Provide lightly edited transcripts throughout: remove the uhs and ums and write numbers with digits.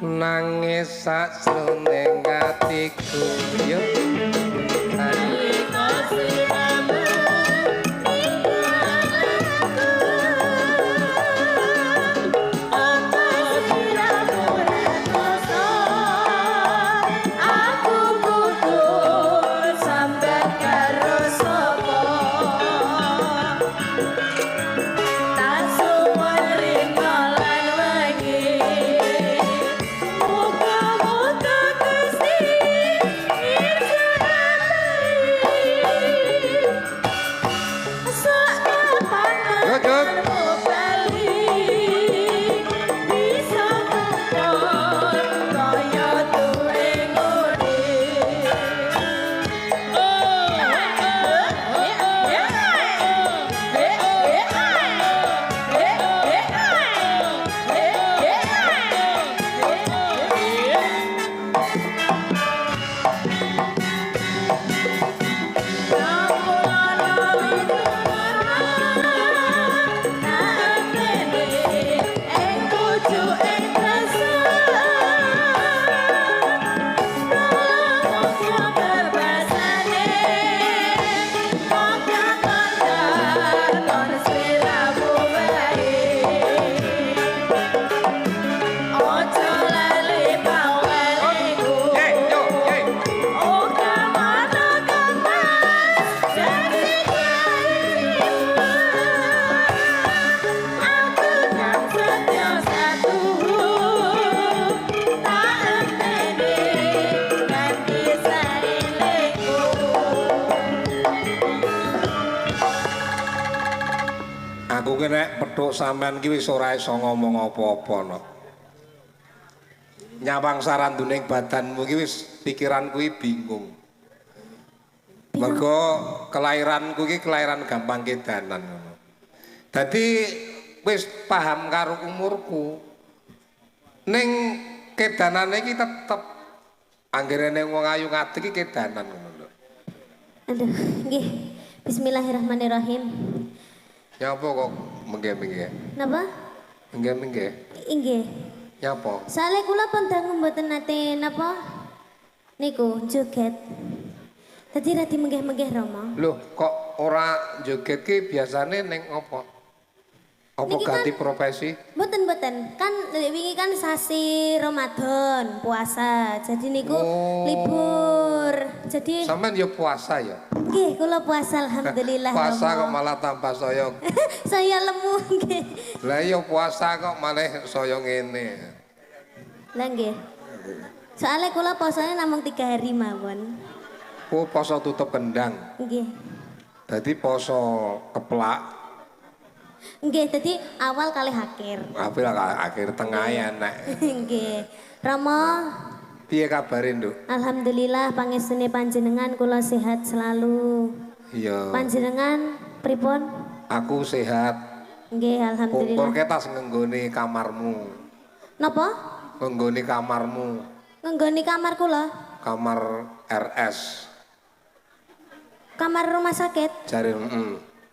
nangis sajroning atiku yo nek petuk sampean ki wis ora iso ngomong apa-apa no. Nyawang saranduning badanmu ki wis pikiranku ki bingung. Mergo kelairanku ki kelairan gampang kedanan ngono. Dadi wis paham karo umurku. Ning kedanane iki tetep anggere ning wong ayu ngati ki kedanan ngono lho. Aduh, nggih. Bismillahirrahmanirrahim. Nyapa kok mengge-mengge? Napa? Mengge-mengge? Inggih. Nyapa? Soale kula pun dangu mboten nate napa? Niku joget. Dadi radi menggeh-menggeh Rama. Loh, kok ora joget ki biasane ning apa? Apa Niki ganti kan, profesi? Mboten. Kan wingi kan sasi Ramadan, puasa. Jadi niku libur. Jadi Sampeyan ya puasa ya? nggih, kula puasa alhamdulillah. Puasa Rama. kok malah tambah saya. Saya lemu nggih. Lah iya puasa kok malah saya ngene. Lah nggih. Soale kula puasane namung 3 hari mawon. Oh, poso tutup kendang. Nggih. Dadi poso keplak. Nggih, dadi awal kali akhir. Apil akhir tengah ya nek. Nggih. Rama, Piye kabare, Nduk? alhamdulillah pangestune panjenengan kula sehat selalu. Iya. Panjenengan pripun? Aku sehat. Nggih, alhamdulillah. Kumpulke tas ngenggone kamarmu. Napa? Ngenggone kamarmu. Ngenggoni kamar kula. Kamar RS. Kamar rumah sakit. Jare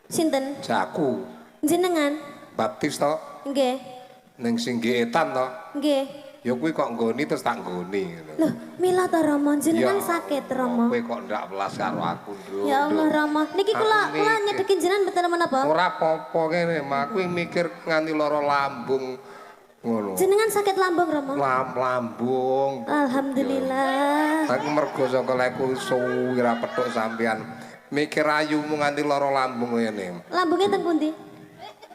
Sinten? Jaku. Jenengan? Baptis to, Nggih. ning Singgi Etan to. Nggih. Ya kuwi kok nggoni terus tak nggoni ngono. Loh, mila ta Rama, jenengan Ya, sakit Rama. Kowe kok ndak welas karo aku, Nduk. Ya Allah Rama, niki kula nyedekin jenengan mboten menapa? Ora apa-apa kene, mak kuwi mikir nganti lara lambung ngono. Jenengan sakit lambung Rama? Lambung. Alhamdulillah. Aku mergo saka leku suwi ra petuk sampean. Mikir ayumu nganti lara lambung ngene. Lambungnya teng pundi?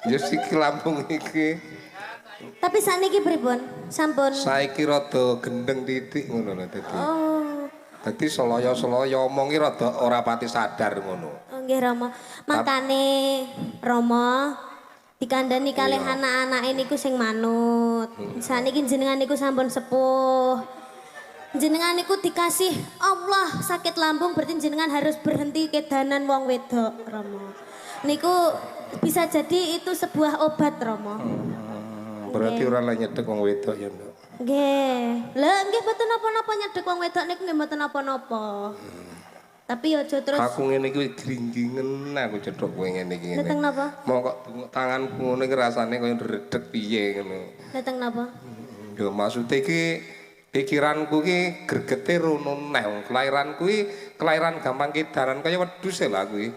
Ya siki lambung iki. Tapi sakniki pripun? Sampun. Saiki rada gendeng titik ngono lho dadi. Oh. Dadi selaya-selaya omongi rada ora pati sadar ngono. Oh nggih Rama. Makane Rama dikandani kalih anak-anake niku sing manut. Saniki jenengan niku sampun sepuh. Jenengan niku dikasih Allah sakit lambung berarti jenengan harus berhenti kedanan wong wedok Rama. Niku bisa jadi itu sebuah obat Rama. Berarti ora lah nyedek wong wedok ya, Nduk. Nggih. Lah nggih mboten napa-napa nyedek wong wedok niku nggih mboten napa-napa. Tapi aja terus Aku ngene iki gringgingen aku cethuk kowe ngene iki. dateng napa? Mau kok tanganku ngono iki rasane kaya ndredeg piye ngono. Dateng napa? Yo maksud iki pikiranku ki gregete rono neh. Kelahiran kuwi kelahiran gampang kedanan kaya wedhus e lah kuwi.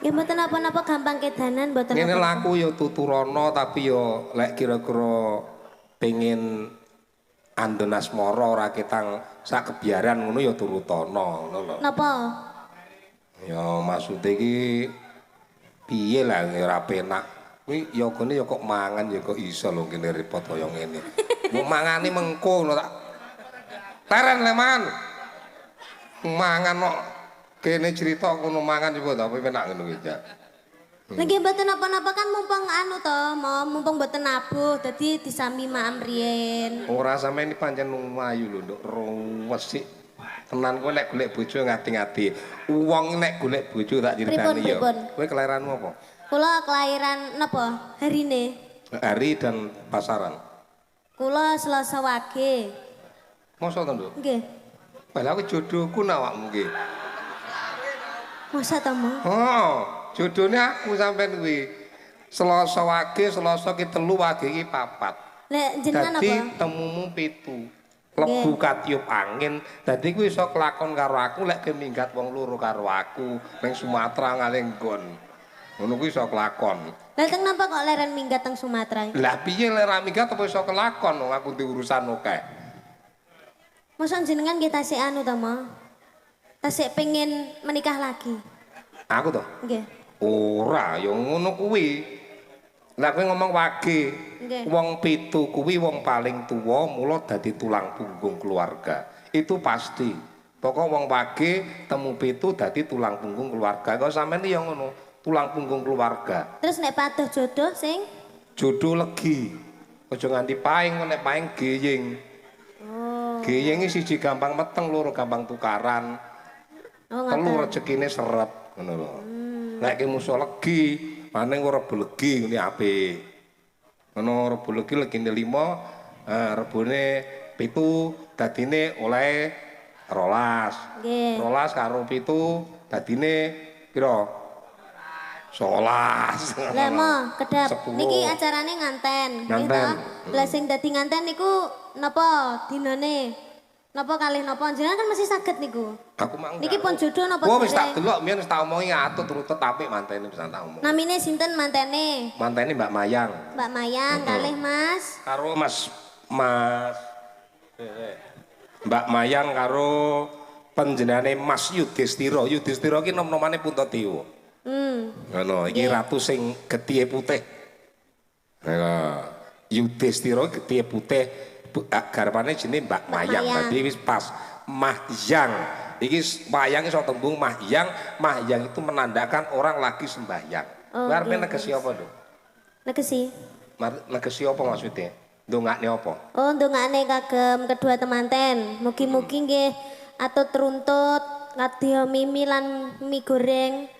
Ya mboten apa-apa gampang kedanan mboten Ngene apa. laku ya tuturana tapi ya lek kira-kira pengin andhen asmara ora ketang sak kebiaran ngono ya turutana ngono lho. Napa? Ya maksude iki piye lah ora penak. Kuwi ya gone ya kok mangan ya kok iso lho kene repot kaya ngene. Mbok mangani mengko ngono tak. Teren le mangan. Mangan kok kene cerita ngono mangan coba ta penak ngono kuwi ya. Lagi mboten napa-napa kan mumpung anu to, mumpung mboten nabuh dadi disami maam riyen. Ora sampe ini pancen lumayu lho nduk resik. Tenan kowe nek golek bojo ngati-ngati. Wong nek golek bojo tak critani ya. Kowe kelahiranmu apa? Kula kelahiran napa? Harine. Hari dan pasaran. Kula Selasa Wage. Mosok to, Nduk? Nggih. Lah aku jodohku nak awakmu nggih. Masa to, Mo? Oh, jodohne aku sampean kuwi. Selasa Wage, Selasa ki 3, Wage ki 4. Lek jenengan Dadi apa? temumu 7. Lebu katiup angin. Dadi kuwi iso kelakon karo aku lek ke minggat wong loro karo aku ning Sumatera ngalenggon. Ngono kuwi iso kelakon. Lah teng napa kok leren minggat teng Sumatera? Lah piye lek ra minggat apa iso kelakon wong aku di urusan akeh. Mosok jenengan nggih tasik anu to, Mo? Tasik pengen menikah lagi. Aku to? Nggih. Ora, ya ngono kuwi. Lah kowe ngomong Wage, Nggih. wong 7 kuwi wong paling tuwa mula dadi tulang punggung keluarga. Itu pasti. Pokok wong Wage temu 7 dadi tulang punggung keluarga. Kok sampeyan ya ngono, tulang punggung keluarga. Terus nek padoh jodoh sing Jodoh legi. Aja nganti paing, kok nek paing geying. Oh. Geying iki siji gampang meteng, loro gampang tukaran. Oh, Telu ngoten. rezekine seret ngono lho. Nek ki musuh legi, maning ora rebo legi ngene apik. Ngono rebo legi legine 5, rebone 7 dadine oleh 12. Nggih. 12 karo 7 dadine pira? 11. Lah Mo, kedap. 10. Niki acarane nganten. Nggih Nganten. to? Lah sing dadi nganten niku napa dinane? Napa kalih napa? Jenengan kan masih saged niku. Aku mang. Niki pun jodoh napa? Oh wis dereng? tak delok mien wis tak omongi atut rutut apik mantene bisa tak omong. Namine sinten mantene? Mantene Mbak Mayang. Mbak Mayang kalih Mas. Karo Mas Mbak Mayang karo panjenengane Mas Yudhistira. Yudhistira ki nom-nomane Puntadewa. Ngono, iki ratu sing getihé putih. Nah, Yudhistira getihé putih, garwane jenenge Mbak Mayang. Dadi wis pas Mahyang. Iki Mayang iso tembung Mahyang. Mahyang itu menandakan orang lagi sembahyang. Oh, Arep iya. negesi apa, Nduk? Negesi. Negesi apa maksudnya? Ndongakne apa? Oh, ndongakne kagem kedua temanten. Mugi-mugi nggih atut runtut, kadya mimi lan mie goreng.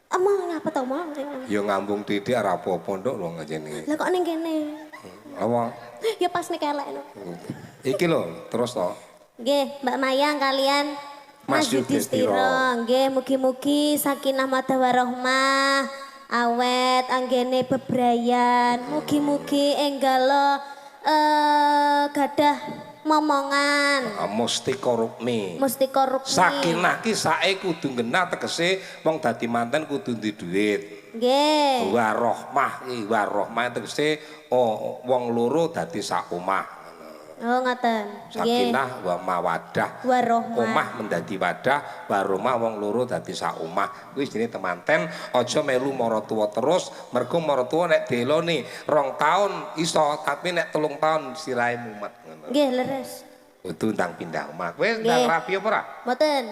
Emang ngapa to, Mo? Ya ngambung titik ora apa-apa nduk lho ngene. Lah kok ning kene? Apa? Ya pas nek elek no. Iki lho, terus to. Nggih, Mbak Mayang kalian Mas Yudhistira. Nggih, mugi-mugi sakinah mawaddah warahmah, awet anggene bebrayan. Mugi-mugi enggalo gadah momongan. Mustika Rukmi. Mustika Rukmi. Sakinah ki sae kudu genah tegese wong dadi manten kudu duwe dhuwit. Nggih. Warohmah ki warohmah tegese wong loro dadi sak omah. Oh, ngoten. Nggih. Sakinah wa mawaddah. Warahmah. Omah mendadi wadah, waromah wong loro dadi sak omah. Kuwi jenenge temanten, aja melu maratuwa terus, mergo maratuwa nek delone 2 taun iso, tapi nek 3 taun sirahe mumet ngono. Nggih, leres. Kudu ndang pindah omah. Kowe ndang rapi apa ora? Mboten.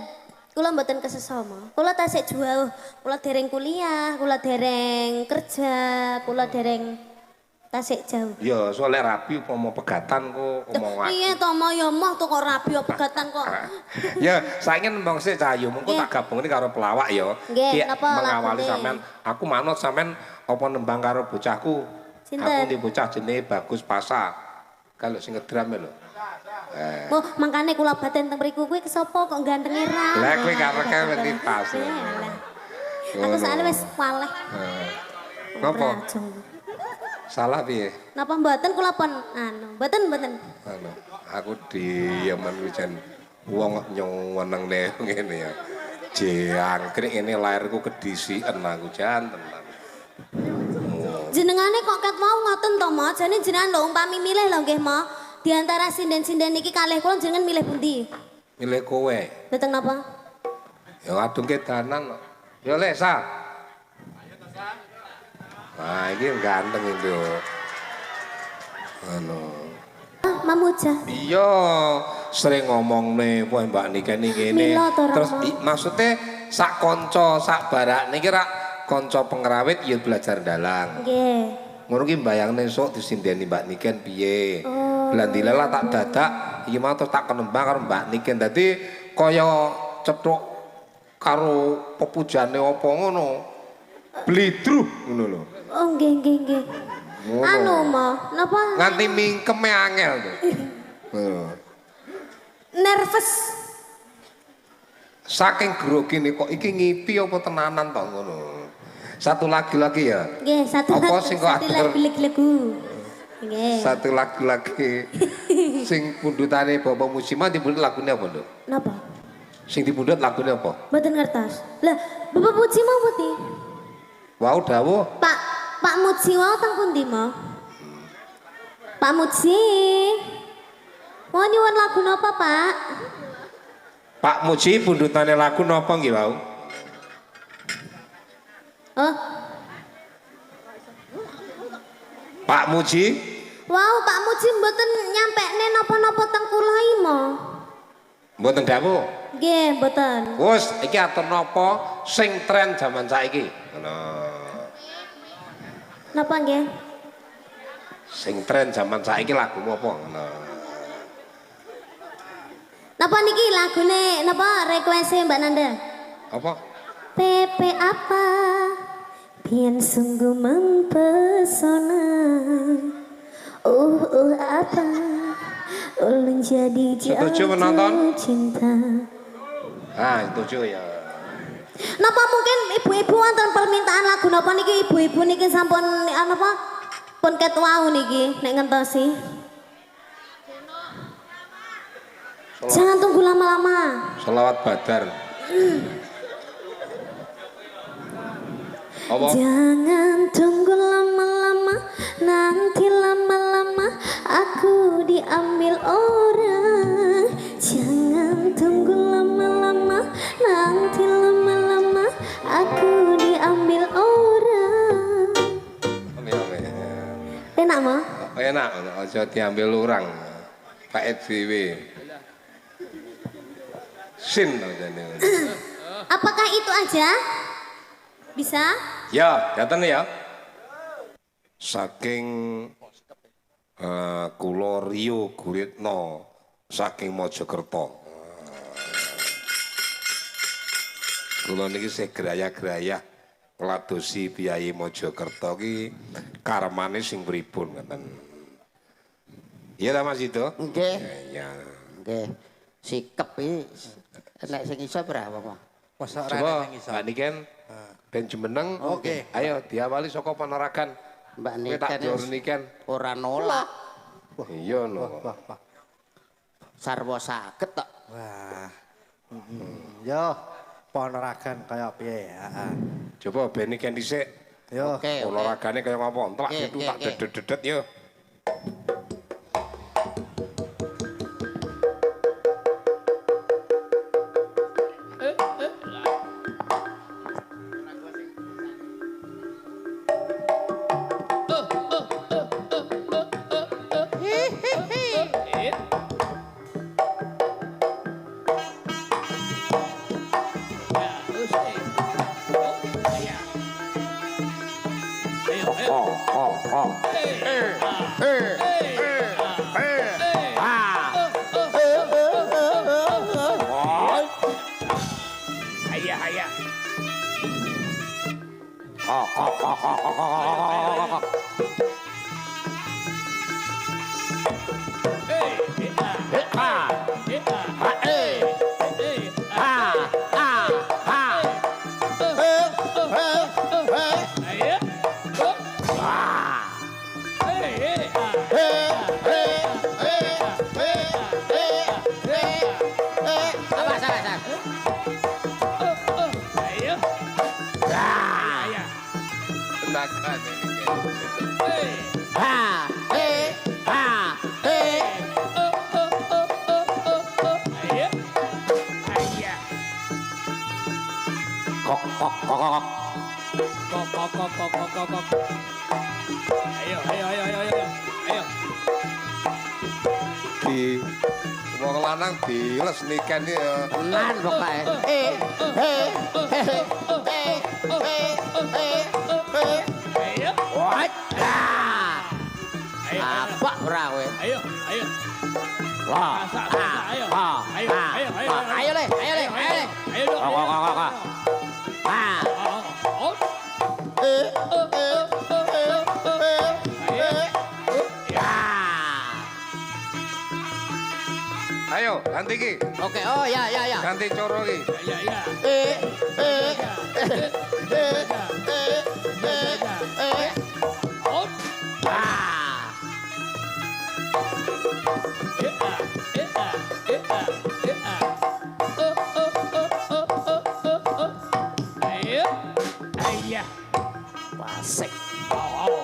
Kula mboten kesesama. Kula tasik jauh. Kula dereng kuliah, kula dereng kerja, kula dereng tasik jauh. Ya, soalnya rapi upama pegatan kok omong Iya to Mo ya moh to kok rabi pegatan kok. Ya, saiki nembang sik Cahyu, mengko tak gabungne karo pelawak ya. Nggih, Ki napa mengawali lagune? sampean, aku manut sampean apa nembang karo bocahku. Sinten? Aku ndi bocah jenenge Bagus Pasa. Kalau sing ngedram lho. Oh, mangkane kula baten teng mriku kuwi sapa kok gantenge ra. Lah kowe kareke wedi pas. Aku sakjane wis waleh. Napa? Salah piye? Napa mboten kula pon mboten. Anu, aku diemen wijen wong nyuwenengne ngene ya. Jangkrik ini lahirku kedisiken aku jan tenan. Jenengane kok ket mau ngoten to, Mo? Jane jenengan lho umpami milih lho nggih, Mo. Di antara sinden-sinden iki kalih kula jenengan milih pundi? Milih kowe. Mboten napa? Ya adung kedanan. Ya lek Sa. Nah, ini ganteng itu. Anu. Mamuja. Iya, sering ngomong nih, wah Mbak Niken nih gini. Terus maksudnya sak konco, sak barak nih kira konco pengrawit ya belajar dalang. Nggih. Ngono ki mbayangne sok disindeni Mbak Niken piye. Blandilela tak dadak iki mau terus tak kenembang karo Mbak Niken. Dadi kaya cethuk karo pepujane apa ngono. Blidruh ngono lho. Oh nggih. Anu Mo, napa? Nganti mingkeme angel to. Nervous. Saking grogine kok iki ngipi apa tenanan to ngono. Satu lagi ya. Nggih, satu lagu. Nggih. Satu lagi sing pundutane Bapak Musima dipundhut lagune apa, Nduk? Napa? Sing dipundhut lagune apa? Mboten ngertos. Lah, Bapak Muji mau pundi? Wau dawuh. Pak Muji wau teng pundi, Mo? Pak Muji. Mau nyuwun lagu napa, Pak? Pak Muji pundutane lagu napa nggih wau? Oh. Pak Muji? Wow, Pak Muji mboten nyampekne napa-napa teng kula iki, Mo. Mboten dawuh. Nggih, mboten. Wes, iki atur napa sing tren jaman saiki? Ngono. Napa nggih? Sing tren jaman saiki lagu apa? Ngono. Napa niki lagune napa request Mbak Nanda? Apa? PP apa? Pian sungguh mempesona. Apa? Ulun jadi Setuju menonton? cinta. Ah, setuju ya. Napa mungkin ibu-ibu wonten permintaan lagu napa niki ibu-ibu niki sampun napa pun ket wau niki nek ngentosi. Jangan tunggu lama-lama. Selawat Badar. Apa? Jangan tunggu lama-lama, nanti lama-lama aku diambil orang. Jangan tunggu lama-lama, nanti lama-lama aku diambil orang. Enak Mo? Enak, aja diambil orang. Pak SBY. Sin jane. Apakah itu aja? Bisa? Ya, datang ya. Saking kula Rio Guritno saking Mojokerto. Kula niki sih graya-graya ngladosi biayi Mojokerto ki karmane sing pripun ngoten. Iya ta Mas itu? Nggih. Ya. Nggih. Sikep iki nek sing iso berapa, Pak? Coba Mbak Niken ben jumeneng. Oke. Ayo diawali saka panaragan. Mbak Kowe tak jor Niken Niken. ora nolak. Iya no. Sarwa saged tok. Wah. Yo, poneragan kaya piye? Heeh. Coba ben Niken dhisik. Yo. Oke, oke. Olahragane kaya ngopo? Entek Oke, itu oke, tak oke. dedet-dedet yo. Ha, ha, Ayo. Ayah. kok kok kok kok. Kok. Ayo. Ayo. Di wong lanang diles niken ya. Tenan pokoke. Ayo. Wah. Apa ora kowe? Ayo. Wah. Ayo. Ayo le. Ayo. Kok. Wah. Oh. Ayo, ganti ki. Oke, oh ya. Ganti coro ki. Ya. Oh. Ah. Ayo. Ayah. Wasik. Oh.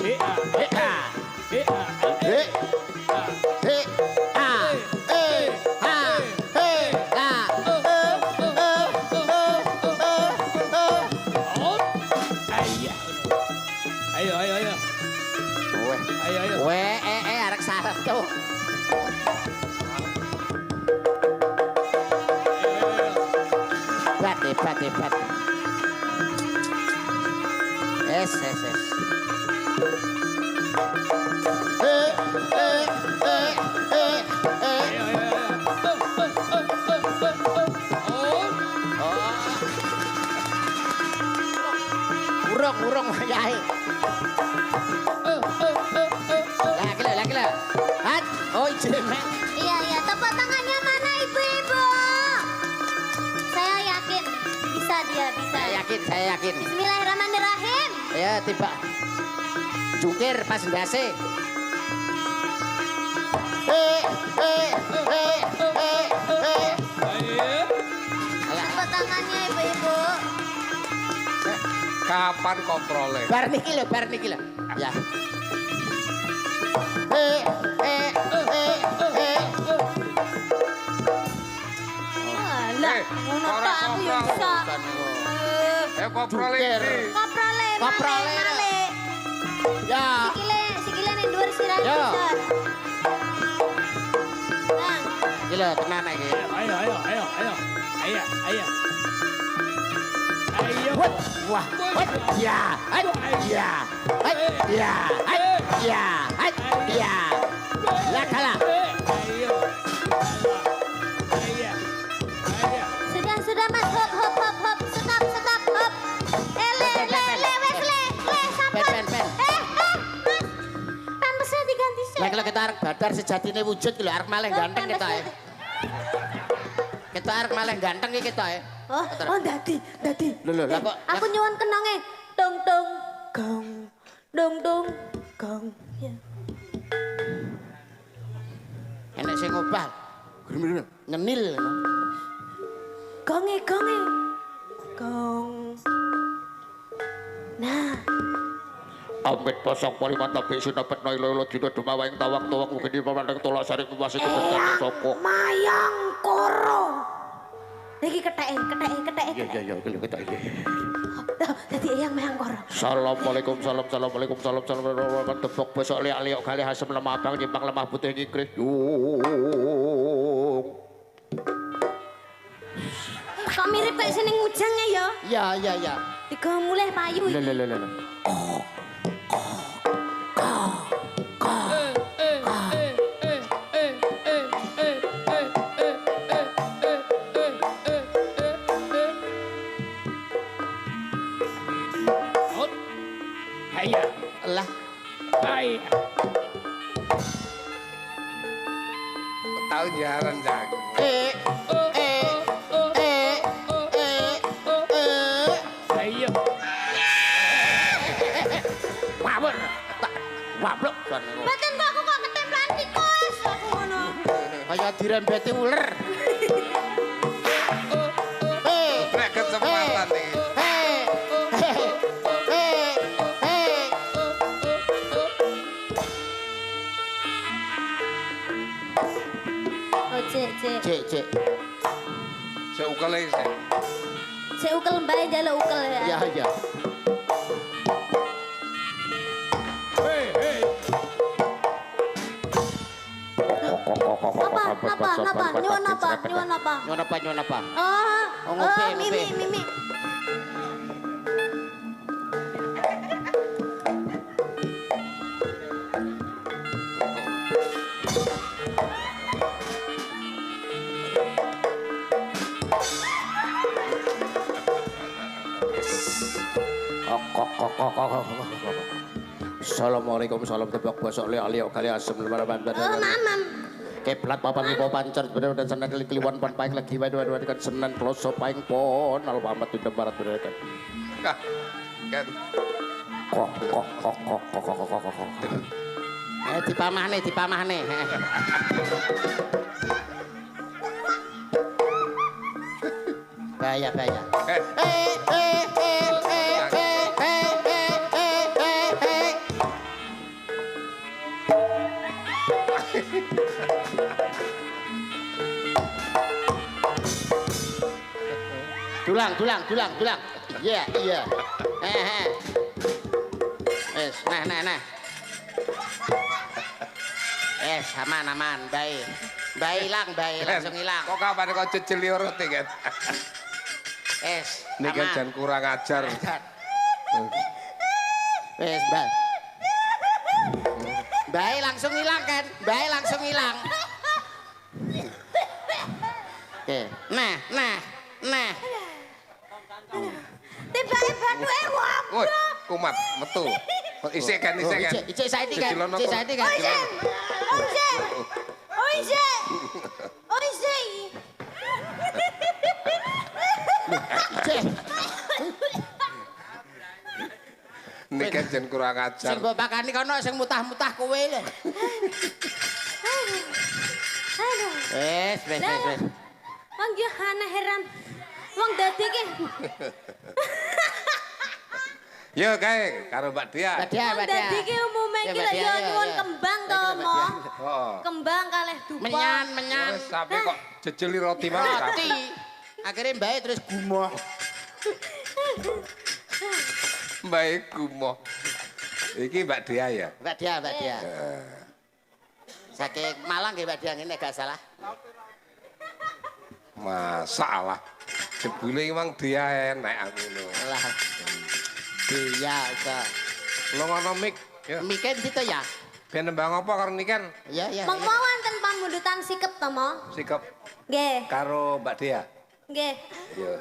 He. Ayo. Weh, arek sarep tuh. Hebat. Es. Urung yae. Lagi lah. Hat. Oh, izin. Iya, tepuk tangannya mana ibu-ibu? Saya yakin bisa dia, bisa. Saya yakin. Bismillahirrahmanirrahim. Ya, tiba. Jungkir pas ndase. Tepuk tangannya ibu-ibu. Kapan koprole? Bar niki lho. Ya. Alah, ngono tok aku ya bisa. Koprole Jungkir. iki. Koprole malik. Ya. Sikile ning dhuwur sirah Ya. bisa. Bang, Gila tenan iki. Ayo. Wah. Ya. Lah kalah. sudah Mas. Hop. Stop, hop. Wes le, sampun. Pen. Mas. Pampesnya diganti sih. Lah kalau kita arek badar sejatine wujud lho arek malih ganteng kita ya. Kita arek malih ganteng iki kita ya. Oh, dadi. Lho lah kok Aku nyuwun kenonge. Dong gong. Dong gong. Ya. enek sing ngobah. Nyenil. Gonge. Gong. Nah, Amit pasang pali mantap sinapet no ilo dina dumawang tawang mungkin di pamandang tolak sari pemasi kebetulan soko. mayang koro. Iki keteke. Iya, kita iya. Dadi eyang mayang koro. Assalamualaikum, salam. Tepok besok liak kali hasem lemah abang nyimpang lemah putih ngikris. Kok mirip kayak seneng ujangnya ya? Ya. Tiga mulai payu. Lho. Lah, Tahu jaran jak. wablok. Batin kok aku kok ketemplan tikus. Aku ngono. Kaya dirembeti uler. Nek kesempatan iki. Cek. Sik ukele sik. Sik ukel mbae njaluk ukel ya. Ya. Hei, hei. Napa? Nyuwun apa? Nyuwun apa? Oh, ngombe. Mimi. Assalamualaikum salam tebak bosok li kali asem lebaran Mamam. Keplat papan ipo pancer bener dan senang keliwan pan paing lagi wae dua kan senen kloso paing pon al pamat di barat bener kan. Kan. Kok. Dipamahne. Bahaya. Dulang. Iya. Wes, nah. Aman. Baik hilang, langsung hilang. Kok kapan kok ceceli urut kan? Ini kan jangan kurang ajar. Wes, baik langsung hilang kan? Oke, nah. Tibae bathuke wong. Woi, kumat metu. Isik kan. Icik saiki kan. Oh, isi. Cek. Ini kan jangan kurang ajar. Sing mbok pakani kono sing mutah-mutah kowe lho. Aduh. Wes. Wong yo aneh heran. Wong dadi ki. Yo kae karo Mbak Dia. Wong dadi ki umume ki lek yo nyuwun kembang to, Mo. Oh. Kembang kalih dupa. Menyan. Wes sampe kok jejeli roti mawon. Roti. Akhirnya mbak terus gumoh. Baik gumoh. Iki Mbak Dia ya. Mbak Dia. Saking Malang nggih Mbak Dia ngene gak salah. Masalah. Jebule emang Dia enek aku lho. Lah. Dia uga. Lo ngono mik. Ya. Miken gitu ya. Ben nembang apa karo niken? Iya. Mengko wonten pamundutan sikep to, Mo? Sikap Nggih. karo Mbak Dia. Nggih. Yo.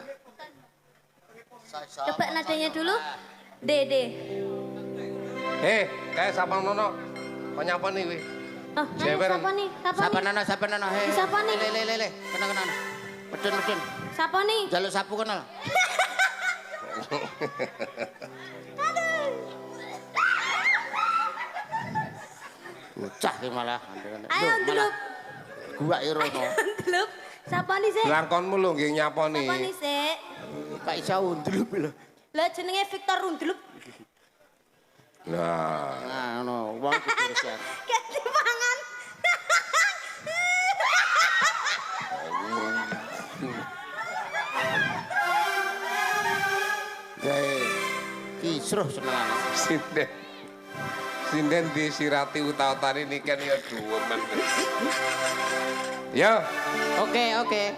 Coba nadanya dulu. Dede. Kayak sapa nono. Kok nyapa nih wi? Oh, Jewer. siapa nih? Sapa nono. Hei. Siapa nih? Le. Kena. Medun. Siapa nih? Jaluk sapu kono. Bocah ki malah. Ayo ndelok. Gua irono. Ndelok. Siapa nih, Sik? Langkonmu lho nggih nyapa nih. Siapa nih, Sik? Pak Isa undlup lho. Lah jenenge Victor Undlup. Nah, Nah, ngono, wong kudu Ganti pangan. gawe kisruh senengane. Sinden disirati uta-utane niken ya dhuwur men. Yo. Oke.